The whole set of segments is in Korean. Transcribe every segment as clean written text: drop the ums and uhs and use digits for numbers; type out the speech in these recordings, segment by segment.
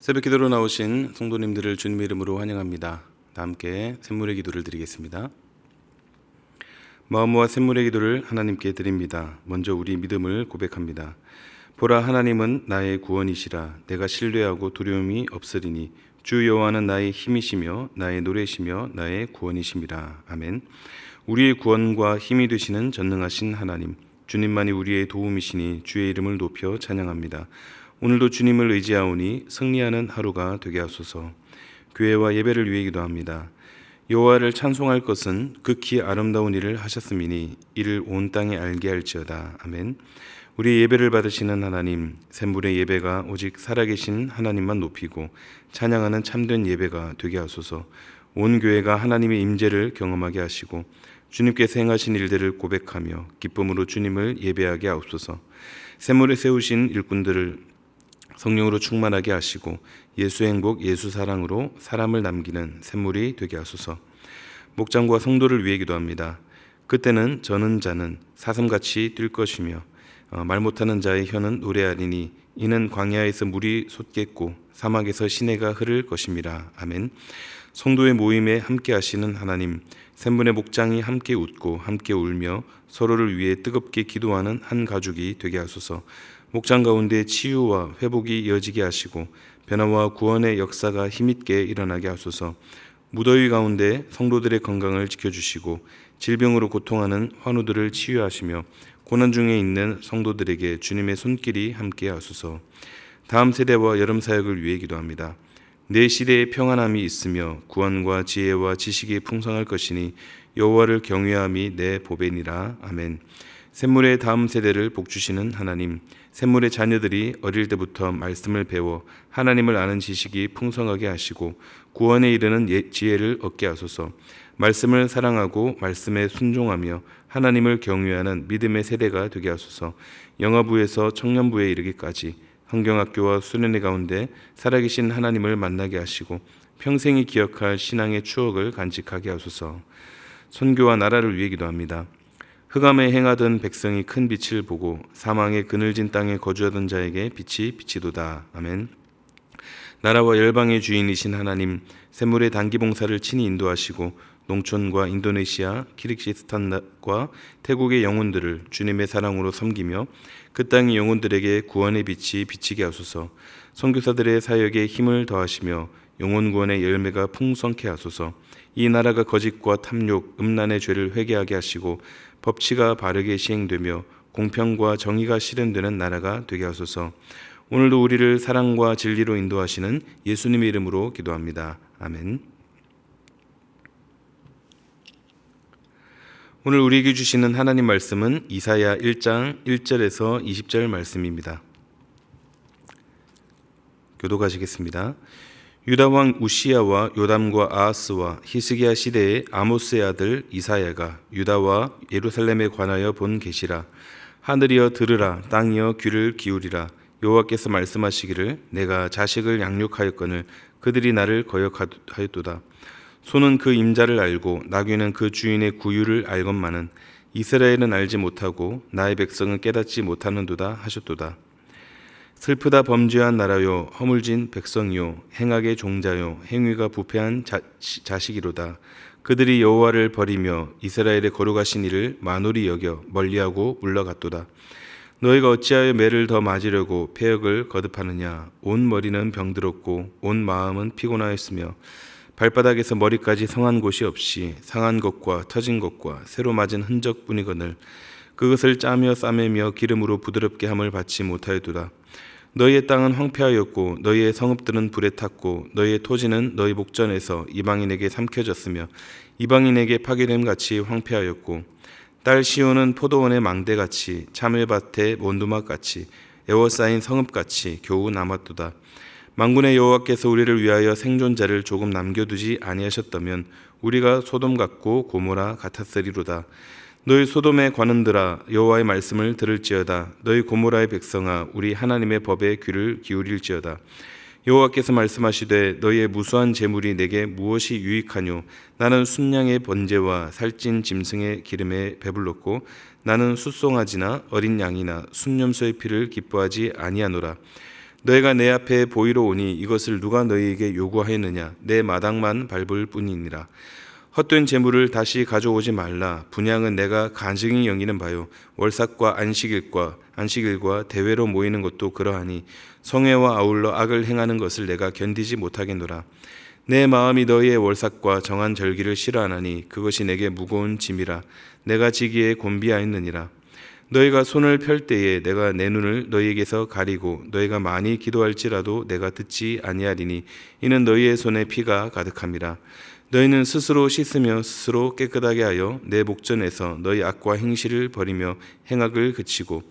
새벽 기도로 나오신 성도님들을 주님의 이름으로 환영합니다. 다 함께 샘물의 기도를 드리겠습니다. 마음과 샘물의 기도를 하나님께 드립니다. 먼저 우리 믿음을 고백합니다. 보라, 하나님은 나의 구원이시라. 내가 신뢰하고 두려움이 없으리니 주 여호와는 나의 힘이시며 나의 노래시며 나의 구원이심이라. 아멘. 우리의 구원과 힘이 되시는 전능하신 하나님, 주님만이 우리의 도움이시니 주의 이름을 높여 찬양합니다. 오늘도 주님을 의지하오니 승리하는 하루가 되게 하소서. 교회와 예배를 위해 기도합니다. 여호와를 찬송할 것은 극히 아름다운 일을 하셨음이니 이를 온 땅에 알게 할지어다. 아멘. 우리 예배를 받으시는 하나님, 샘물의 예배가 오직 살아계신 하나님만 높이고 찬양하는 참된 예배가 되게 하소서. 온 교회가 하나님의 임재를 경험하게 하시고 주님께서 행하신 일들을 고백하며 기쁨으로 주님을 예배하게 하옵소서. 샘물에 세우신 일꾼들을 성령으로 충만하게 하시고 예수 행복, 예수 사랑으로 사람을 남기는 샘물이 되게 하소서. 목장과 성도를 위해 기도합니다. 그때는 저는 자는 사슴같이 뛸 것이며 말 못하는 자의 혀는 노래하리니 이는 광야에서 물이 솟겠고 사막에서 시내가 흐를 것임이라. 아멘. 성도의 모임에 함께 하시는 하나님, 샘물의 목장이 함께 웃고 함께 울며 서로를 위해 뜨겁게 기도하는 한 가족이 되게 하소서. 목장 가운데 치유와 회복이 이어지게 하시고 변화와 구원의 역사가 힘있게 일어나게 하소서. 무더위 가운데 성도들의 건강을 지켜주시고 질병으로 고통하는 환우들을 치유하시며 고난 중에 있는 성도들에게 주님의 손길이 함께 하소서. 다음 세대와 여름 사역을 위해 기도합니다. 내 시대에 평안함이 있으며 구원과 지혜와 지식이 풍성할 것이니 여호와를 경외함이 내 보배니라. 아멘. 샘물의 다음 세대를 복주시는 하나님, 샘물의 자녀들이 어릴 때부터 말씀을 배워 하나님을 아는 지식이 풍성하게 하시고 구원에 이르는 지혜를 얻게 하소서. 말씀을 사랑하고 말씀에 순종하며 하나님을 경외하는 믿음의 세대가 되게 하소서. 영아부에서 청년부에 이르기까지 성경학교와 수련회 가운데 살아계신 하나님을 만나게 하시고 평생이 기억할 신앙의 추억을 간직하게 하소서. 선교와 나라를 위해 기도합니다. 흑암에 행하던 백성이 큰 빛을 보고 사망의 그늘진 땅에 거주하던 자에게 빛이 비치도다. 아멘. 나라와 열방의 주인이신 하나님, 샘물의 단기 봉사를 친히 인도하시고 농촌과 인도네시아, 키르기스탄과 태국의 영혼들을 주님의 사랑으로 섬기며 그 땅의 영혼들에게 구원의 빛이 비치게 하소서. 선교사들의 사역에 힘을 더하시며 영혼 구원의 열매가 풍성케 하소서. 이 나라가 거짓과 탐욕, 음란의 죄를 회개하게 하시고 법치가 바르게 시행되며 공평과 정의가 실현되는 나라가 되게 하소서. 오늘도 우리를 사랑과 진리로 인도하시는 예수님의 이름으로 기도합니다. 아멘. 오늘 우리에게 주시는 하나님 말씀은 이사야 1장 1절에서 20절 말씀입니다. 교독하시겠습니다. 유다 왕 우시야와 요담과 아하스와 히스기야 시대의 아모스의 아들 이사야가 유다와 예루살렘에 관하여 본 계시라. 하늘이여 들으라, 땅이여 귀를 기울이라. 여호와께서 말씀하시기를 내가 자식을 양육하였거늘 그들이 나를 거역하였도다. 소는 그 임자를 알고 나귀는 그 주인의 구유를 알건만은 이스라엘은 알지 못하고 나의 백성은 깨닫지 못하는도다 하셨도다. 슬프다 범죄한 나라요, 허물진 백성이요, 행악의 종자요, 행위가 부패한 자식이로다. 그들이 여호와를 버리며 이스라엘의 거룩하신 이를 만홀히 여겨 멀리하고 물러갔도다. 너희가 어찌하여 매를 더 맞으려고 패역을 거듭하느냐. 온 머리는 병들었고 온 마음은 피곤하였으며 발바닥에서 머리까지 성한 곳이 없이 상한 것과 터진 것과 새로 맞은 흔적뿐이거늘 그것을 짜며 싸매며 기름으로 부드럽게 함을 받지 못하였도다. 너희의 땅은 황폐하였고 너희의 성읍들은 불에 탔고 너희의 토지는 너희 목전에서 이방인에게 삼켜졌으며 이방인에게 파괴됨 같이 황폐하였고 딸 시온은 포도원의 망대같이 참외밭의 원두막같이 에워싸인 성읍같이 겨우 남았도다. 만군의 여호와께서 우리를 위하여 생존자를 조금 남겨두지 아니하셨다면 우리가 소돔 같고 고모라 같았으리로다. 너희 소돔의 관원들아 여호와의 말씀을 들을지어다. 너희 고모라의 백성아 우리 하나님의 법에 귀를 기울일지어다. 여호와께서 말씀하시되 너희의 무수한 재물이 내게 무엇이 유익하뇨. 나는 순양의 번제와 살찐 짐승의 기름에 배불렀고 나는 숫송아지나 어린 양이나 순념소의 피를 기뻐하지 아니하노라. 너희가 내 앞에 보이러 오니 이것을 누가 너희에게 요구하였느냐? 내 마당만 밟을 뿐이니라. 헛된 재물을 다시 가져오지 말라. 분향은 내가 간증히 여기는 바요. 월삭과 안식일과 대회로 모이는 것도 그러하니 성회와 아울러 악을 행하는 것을 내가 견디지 못하겠노라. 내 마음이 너희의 월삭과 정한 절기를 싫어하나니 그것이 내게 무거운 짐이라. 내가 지기에 곤비하였느니라. 너희가 손을 펼 때에 내가 내 눈을 너희에게서 가리고 너희가 많이 기도할지라도 내가 듣지 아니하리니 이는 너희의 손에 피가 가득함이라. 너희는 스스로 씻으며 스스로 깨끗하게 하여 내 목전에서 너희 악과 행실을 버리며 행악을 그치고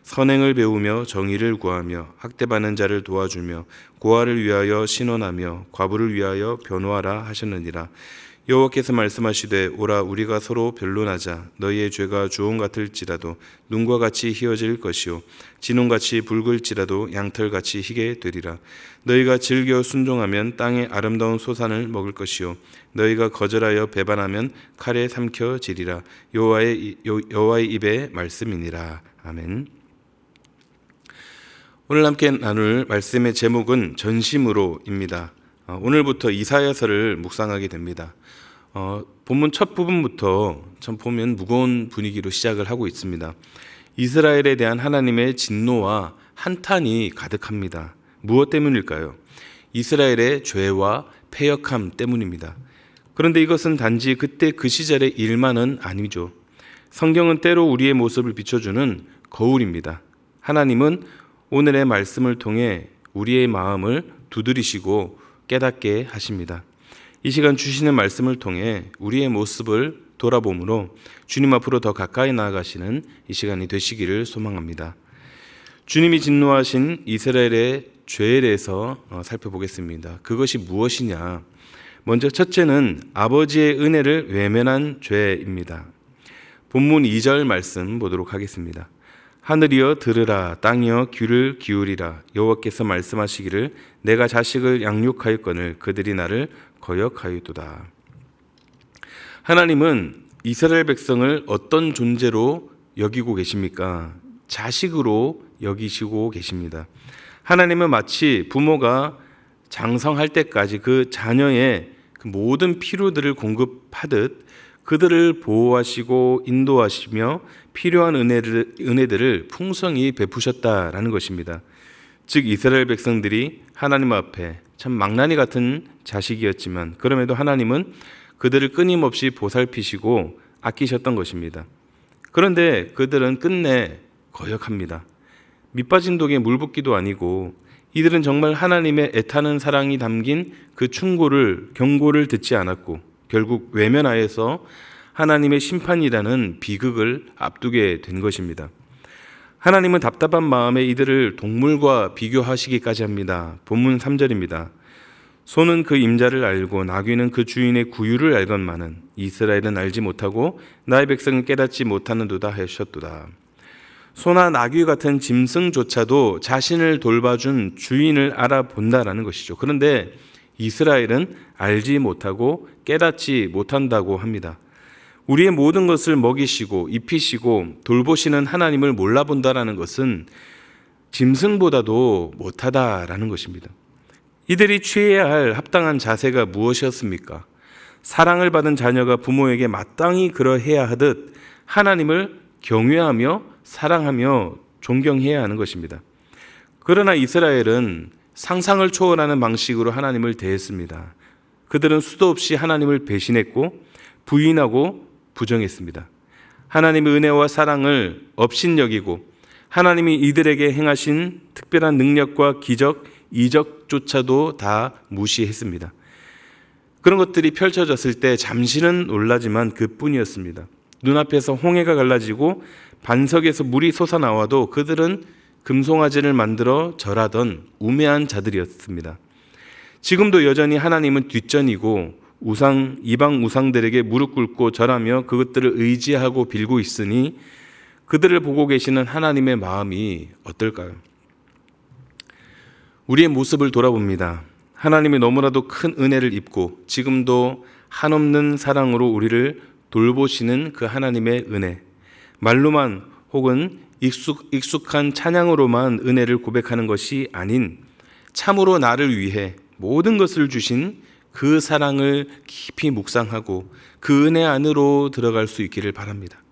선행을 배우며 정의를 구하며 학대받는 자를 도와주며 고아를 위하여 신원하며 과부를 위하여 변호하라 하셨느니라. 여호와께서 말씀하시되 오라 우리가 서로 변론하자. 너희의 죄가 주홍 같을지라도 눈과 같이 희어질 것이요 진홍같이 붉을지라도 양털같이 희게 되리라. 너희가 즐겨 순종하면 땅의 아름다운 소산을 먹을 것이요 너희가 거절하여 배반하면 칼에 삼켜지리라. 여호와의 입의 말씀이니라. 아멘. 오늘 함께 나눌 말씀의 제목은 전심으로입니다. 오늘부터 이사야서를 묵상하게 됩니다. 본문 첫 부분부터 참 보면 무거운 분위기로 시작을 하고 있습니다. 이스라엘에 대한 하나님의 진노와 한탄이 가득합니다. 무엇 때문일까요? 이스라엘의 죄와 패역함 때문입니다. 그런데 이것은 단지 그때 그 시절의 일만은 아니죠. 성경은 때로 우리의 모습을 비춰주는 거울입니다. 하나님은 오늘의 말씀을 통해 우리의 마음을 두드리시고 깨닫게 하십니다. 이 시간 주시는 말씀을 통해 우리의 모습을 돌아보므로 주님 앞으로 더 가까이 나아가시는 이 시간이 되시기를 소망합니다. 주님이 진노하신 이스라엘의 죄에 대해서 살펴보겠습니다. 그것이 무엇이냐? 먼저 첫째는 아버지의 은혜를 외면한 죄입니다. 본문 2절 말씀 보도록 하겠습니다. 하늘이여 들으라, 땅이여 귀를 기울이라. 여호와께서 말씀하시기를 내가 자식을 양육하였거늘 그들이 나를 거역하였도다. 하나님은 이스라엘 백성을 어떤 존재로 여기고 계십니까? 자식으로 여기시고 계십니다. 하나님은 마치 부모가 장성할 때까지 그 자녀의 그 모든 필요들을 공급하듯 그들을 보호하시고 인도하시며 필요한 은혜들을 풍성히 베푸셨다라는 것입니다. 즉 이스라엘 백성들이 하나님 앞에 참 망나니 같은 자식이었지만 그럼에도 하나님은 그들을 끊임없이 보살피시고 아끼셨던 것입니다. 그런데 그들은 끝내 거역합니다. 밑빠진 독에 물 붓기도 아니고 이들은 정말 하나님의 애타는 사랑이 담긴 그 경고를 듣지 않았고 결국 외면하여서 하나님의 심판이라는 비극을 앞두게 된 것입니다. 하나님은 답답한 마음에 이들을 동물과 비교하시기까지 합니다. 본문 3절입니다. 소는 그 임자를 알고 나귀는 그 주인의 구유를 알건만은 이스라엘은 알지 못하고 나의 백성은 깨닫지 못하는도다 하셨도다. 소나 나귀 같은 짐승조차도 자신을 돌봐준 주인을 알아본다라는 것이죠. 그런데 이스라엘은 알지 못하고 깨닫지 못한다고 합니다. 우리의 모든 것을 먹이시고 입히시고 돌보시는 하나님을 몰라본다라는 것은 짐승보다도 못하다라는 것입니다. 이들이 취해야 할 합당한 자세가 무엇이었습니까? 사랑을 받은 자녀가 부모에게 마땅히 그러해야 하듯 하나님을 경외하며 사랑하며 존경해야 하는 것입니다. 그러나 이스라엘은 상상을 초월하는 방식으로 하나님을 대했습니다. 그들은 수도 없이 하나님을 배신했고 부인하고 부정했습니다. 하나님의 은혜와 사랑을 업신여기고 하나님이 이들에게 행하신 특별한 능력과 기적, 이적조차도 다 무시했습니다. 그런 것들이 펼쳐졌을 때 잠시는 놀라지만 그뿐이었습니다. 눈앞에서 홍해가 갈라지고 반석에서 물이 솟아나와도 그들은 금송아지를 만들어 절하던 우매한 자들이었습니다. 지금도 여전히 하나님은 뒷전이고 이방 우상들에게 무릎 꿇고 절하며 그것들을 의지하고 빌고 있으니 그들을 보고 계시는 하나님의 마음이 어떨까요? 우리의 모습을 돌아봅니다. 하나님이 너무나도 큰 은혜를 입고 지금도 한없는 사랑으로 우리를 돌보시는 그 하나님의 은혜, 말로만 혹은 익숙한 찬양으로만 은혜를 고백하는 것이 아닌 참으로 나를 위해 모든 것을 주신 그 사랑을 깊이 묵상하고 그 은혜 안으로 들어갈 수 있기를 바랍니다.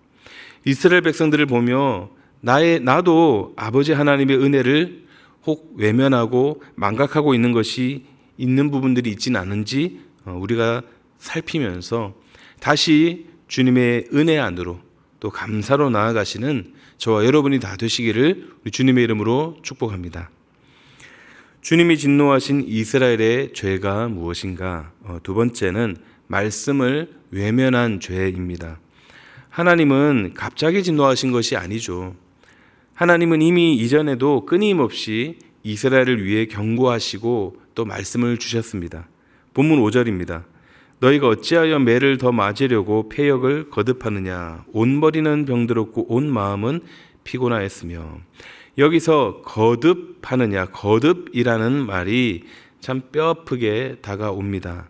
이스라엘 백성들을 보며 나도 아버지 하나님의 은혜를 혹 외면하고 망각하고 있는 부분들이 있지는 않은지 우리가 살피면서 다시 주님의 은혜 안으로 또 감사로 나아가시는 저와 여러분이 다 되시기를 우리 주님의 이름으로 축복합니다. 주님이 진노하신 이스라엘의 죄가 무엇인가? 두 번째는 말씀을 외면한 죄입니다. 하나님은 갑자기 진노하신 것이 아니죠. 하나님은 이미 이전에도 끊임없이 이스라엘을 위해 경고하시고 또 말씀을 주셨습니다. 본문 5절입니다. 너희가 어찌하여 매를 더 맞으려고 패역을 거듭하느냐? 온 머리는 병들었고 온 마음은 피곤하였으며. 여기서 거듭하느냐, 거듭이라는 말이 참 뼈아프게 다가옵니다.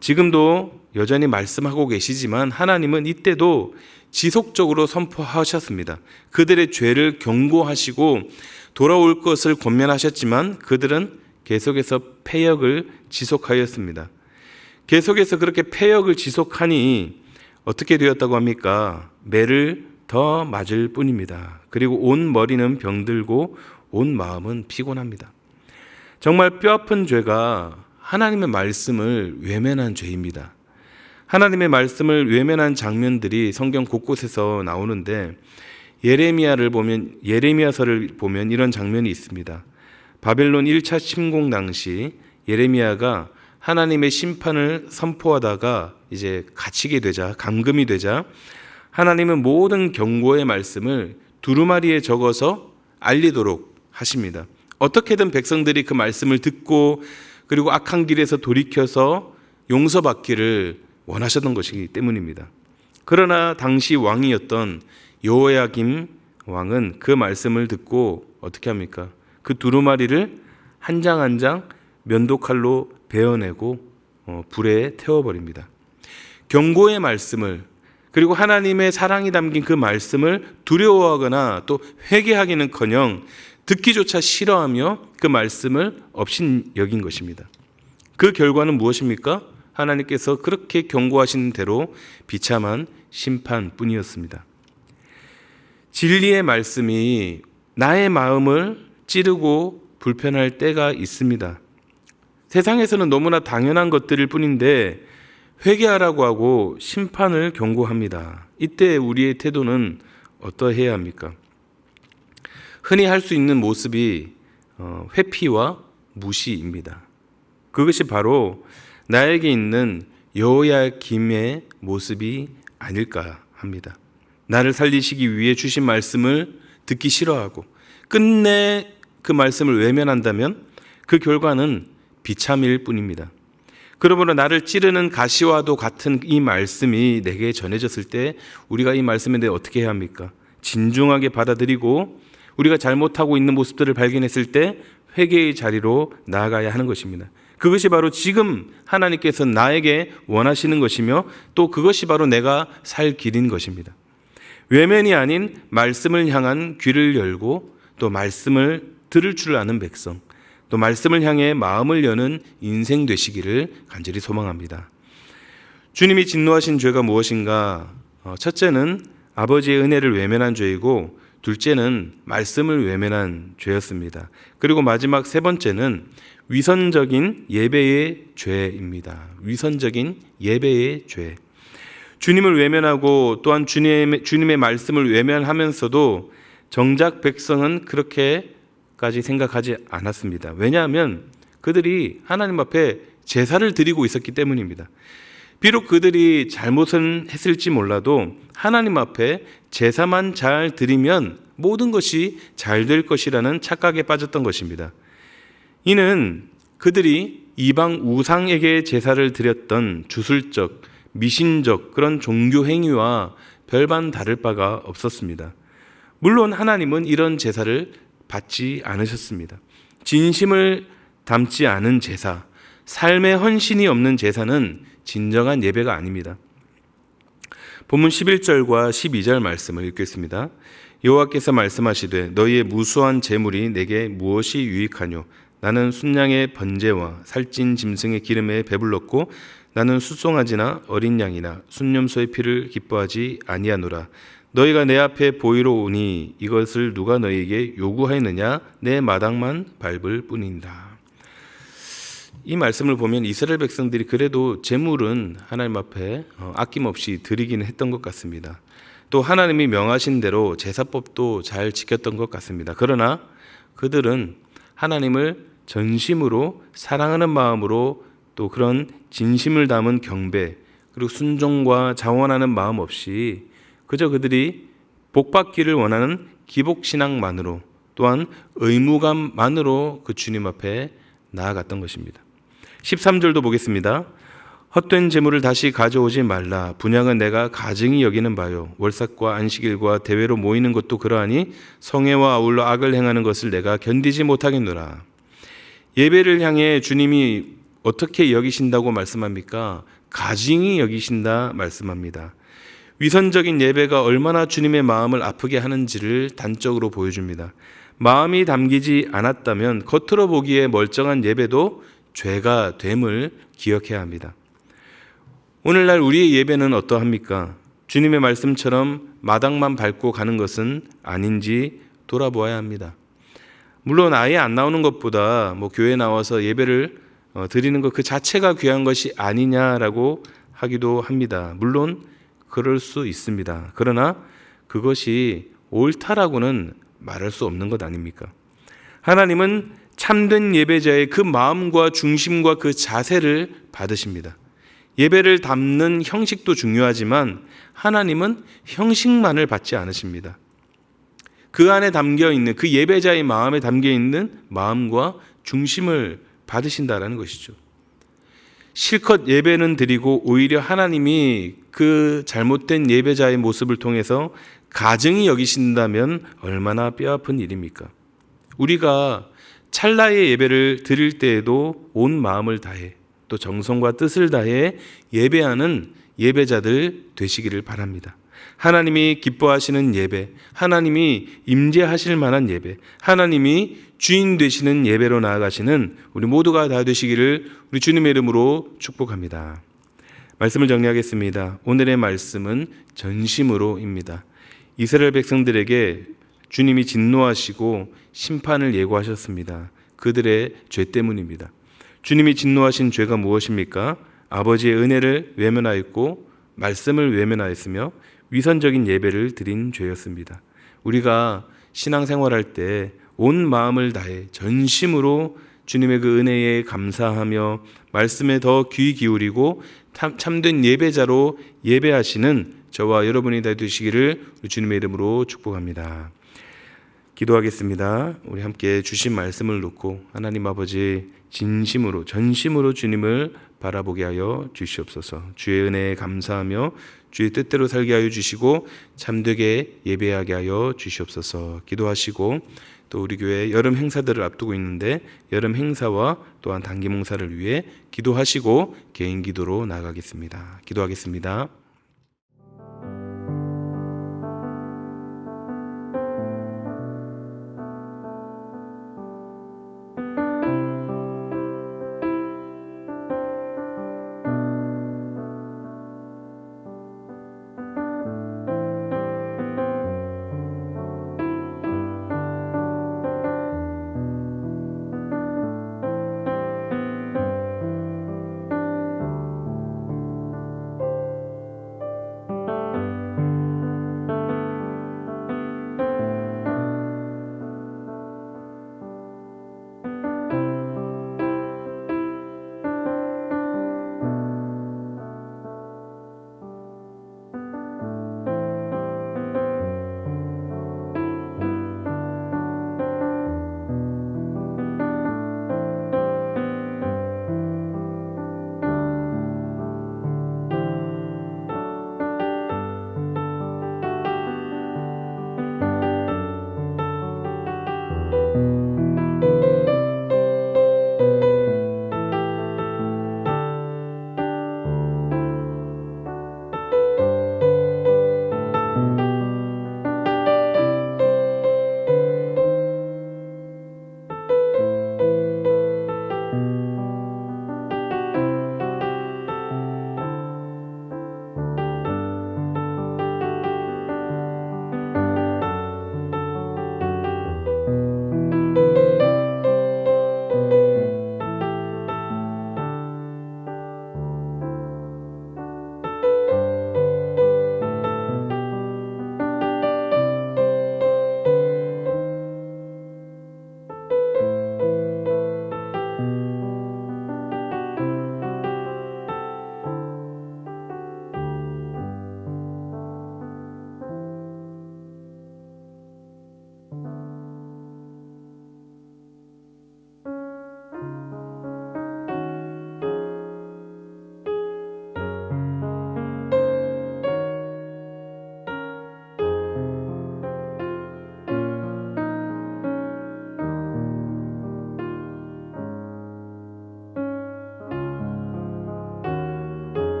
지금도 여전히 말씀하고 계시지만 하나님은 이때도 지속적으로 선포하셨습니다. 그들의 죄를 경고하시고 돌아올 것을 권면하셨지만 그들은 계속해서 패역을 지속하였습니다. 계속해서 그렇게 패역을 지속하니 어떻게 되었다고 합니까? 매를 더 맞을 뿐입니다. 그리고 온 머리는 병들고 온 마음은 피곤합니다. 정말 뼈아픈 죄가 하나님의 말씀을 외면한 죄입니다. 하나님의 말씀을 외면한 장면들이 성경 곳곳에서 나오는데 예레미야서를 보면 이런 장면이 있습니다. 바벨론 1차 침공 당시 예레미야가 하나님의 심판을 선포하다가 이제 갇히게 되자, 감금이 되자 하나님은 모든 경고의 말씀을 두루마리에 적어서 알리도록 하십니다. 어떻게든 백성들이 그 말씀을 듣고 그리고 악한 길에서 돌이켜서 용서받기를 원하셨던 것이기 때문입니다. 그러나 당시 왕이었던 여호야김 왕은 그 말씀을 듣고 어떻게 합니까? 그 두루마리를 한 장 한 장 면도칼로 베어내고 불에 태워버립니다. 경고의 말씀을 그리고 하나님의 사랑이 담긴 그 말씀을 두려워하거나 또 회개하기는커녕 듣기조차 싫어하며 그 말씀을 업신여긴 것입니다. 그 결과는 무엇입니까? 하나님께서 그렇게 경고하신 대로 비참한 심판뿐이었습니다. 진리의 말씀이 나의 마음을 찌르고 불편할 때가 있습니다. 세상에서는 너무나 당연한 것들일 뿐인데 회개하라고 하고 심판을 경고합니다. 이때 우리의 태도는 어떠해야 합니까? 흔히 할 수 있는 모습이 회피와 무시입니다. 그것이 바로 나에게 있는 여호야김의 모습이 아닐까 합니다. 나를 살리시기 위해 주신 말씀을 듣기 싫어하고 끝내 그 말씀을 외면한다면 그 결과는 비참일 뿐입니다. 그러므로 나를 찌르는 가시와도 같은 이 말씀이 내게 전해졌을 때 우리가 이 말씀에 대해 어떻게 해야 합니까? 진중하게 받아들이고 우리가 잘못하고 있는 모습들을 발견했을 때 회개의 자리로 나아가야 하는 것입니다. 그것이 바로 지금 하나님께서 나에게 원하시는 것이며 또 그것이 바로 내가 살 길인 것입니다. 외면이 아닌 말씀을 향한 귀를 열고 또 말씀을 들을 줄 아는 백성, 또 말씀을 향해 마음을 여는 인생 되시기를 간절히 소망합니다. 주님이 진노하신 죄가 무엇인가? 첫째는 아버지의 은혜를 외면한 죄이고 둘째는 말씀을 외면한 죄였습니다. 그리고 마지막 세 번째는 위선적인 예배의 죄입니다. 위선적인 예배의 죄. 주님을 외면하고 또한 주님의 말씀을 외면하면서도 정작 백성은 그렇게까지 생각하지 않았습니다. 왜냐하면 그들이 하나님 앞에 제사를 드리고 있었기 때문입니다. 비록 그들이 잘못은 했을지 몰라도 하나님 앞에 제사만 잘 드리면 모든 것이 잘 될 것이라는 착각에 빠졌던 것입니다. 이는 그들이 이방 우상에게 제사를 드렸던 주술적, 미신적 그런 종교 행위와 별반 다를 바가 없었습니다. 물론 하나님은 이런 제사를 받지 않으셨습니다. 진심을 담지 않은 제사, 삶의 헌신이 없는 제사는 진정한 예배가 아닙니다. 본문 11절과 12절 말씀을 읽겠습니다. 여호와께서 말씀하시되 너희의 무수한 재물이 내게 무엇이 유익하뇨? 나는 순양의 번제와 살찐 짐승의 기름에 배불렀고 나는 숫송아지나 어린 양이나 순념소의 피를 기뻐하지 아니하노라. 너희가 내 앞에 보이러 오니 이것을 누가 너희에게 요구하였느냐? 내 마당만 밟을 뿐이다. 이 말씀을 보면 이스라엘 백성들이 그래도 제물은 하나님 앞에 아낌없이 드리기는 했던 것 같습니다. 또 하나님이 명하신 대로 제사법도 잘 지켰던 것 같습니다. 그러나 그들은 하나님을 전심으로 사랑하는 마음으로 또 그런 진심을 담은 경배 그리고 순종과 자원하는 마음 없이 그저 그들이 복받기를 원하는 기복신앙만으로 또한 의무감만으로 그 주님 앞에 나아갔던 것입니다. 13절도 보겠습니다. 헛된 재물을 다시 가져오지 말라. 분향은 내가 가증히 여기는 바요. 월삭과 안식일과 대회로 모이는 것도 그러하니 성회와 아울러 악을 행하는 것을 내가 견디지 못하겠노라. 예배를 향해 주님이 어떻게 여기신다고 말씀합니까? 가증히 여기신다 말씀합니다. 위선적인 예배가 얼마나 주님의 마음을 아프게 하는지를 단적으로 보여줍니다. 마음이 담기지 않았다면 겉으로 보기에 멀쩡한 예배도 죄가 됨을 기억해야 합니다. 오늘날 우리의 예배는 어떠합니까? 주님의 말씀처럼 마당만 밟고 가는 것은 아닌지 돌아보아야 합니다. 물론 아예 안 나오는 것보다 교회에 나와서 예배를 드리는 것 그 자체가 귀한 것이 아니냐라고 하기도 합니다. 물론 그럴 수 있습니다. 그러나 그것이 옳다라고는 말할 수 없는 것 아닙니까? 하나님은 참된 예배자의 그 마음과 중심과 그 자세를 받으십니다. 예배를 담는 형식도 중요하지만 하나님은 형식만을 받지 않으십니다. 그 안에 담겨있는 그 예배자의 마음에 담겨있는 마음과 중심을 받으신다라는 것이죠. 실컷 예배는 드리고 오히려 하나님이 그 잘못된 예배자의 모습을 통해서 가증히 여기신다면 얼마나 뼈아픈 일입니까? 우리가 찰나의 예배를 드릴 때에도 온 마음을 다해 또 정성과 뜻을 다해 예배하는 예배자들 되시기를 바랍니다. 하나님이 기뻐하시는 예배, 하나님이 임재하실 만한 예배, 하나님이 주인 되시는 예배로 나아가시는 우리 모두가 다 되시기를 우리 주님의 이름으로 축복합니다. 말씀을 정리하겠습니다. 오늘의 말씀은 전심으로입니다. 이스라엘 백성들에게 주님이 진노하시고 심판을 예고하셨습니다. 그들의 죄 때문입니다. 주님이 진노하신 죄가 무엇입니까? 아버지의 은혜를 외면하였고 말씀을 외면하였으며 위선적인 예배를 드린 죄였습니다. 우리가 신앙생활할 때 온 마음을 다해 전심으로 주님의 그 은혜에 감사하며 말씀에 더 귀 기울이고 참된 예배자로 예배하시는 저와 여러분이 다 되시기를 주님의 이름으로 축복합니다. 기도하겠습니다. 우리 함께 주신 말씀을 놓고 하나님 아버지 진심으로 전심으로 주님을 바라보게 하여 주시옵소서. 주의 은혜에 감사하며 주의 뜻대로 살게 하여 주시고 참되게 예배하게 하여 주시옵소서. 기도하시고 또 우리 교회 여름 행사들을 앞두고 있는데 여름 행사와 또한 단기 몽사를 위해 기도하시고 개인 기도로 나가겠습니다. 기도하겠습니다.